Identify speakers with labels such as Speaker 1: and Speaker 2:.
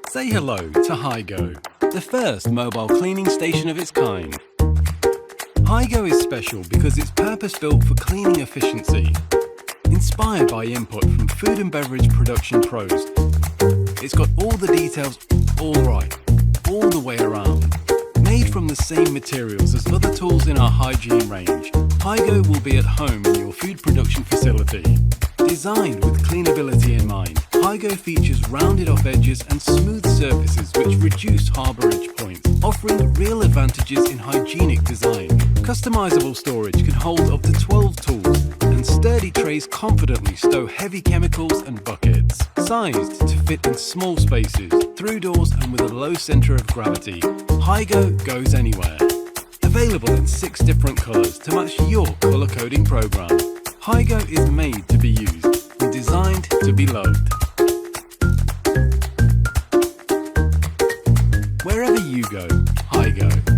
Speaker 1: Say hello to HyGo, the first mobile cleaning station of its kind. HyGo is special because it's purpose-built for cleaning efficiency. Inspired by input from food and beverage production pros, it's got all the details all right, all the way around. Made from the same materials as other tools in our hygiene range, HyGo will be at home in your food production facility. Designed with cleanability in mind, HyGo features rounded off edges and smooth surfaces which reduce harbourage points, offering real advantages in hygienic design. Customisable storage can hold up to 12 tools, and sturdy trays confidently stow heavy chemicals and buckets. Sized to fit in small spaces, through doors and with a low centre of gravity, HyGo goes anywhere. Available in 6 different colours to match your colour coding programme. HyGo is made to be used and designed to be loved. Wherever you go, HyGo.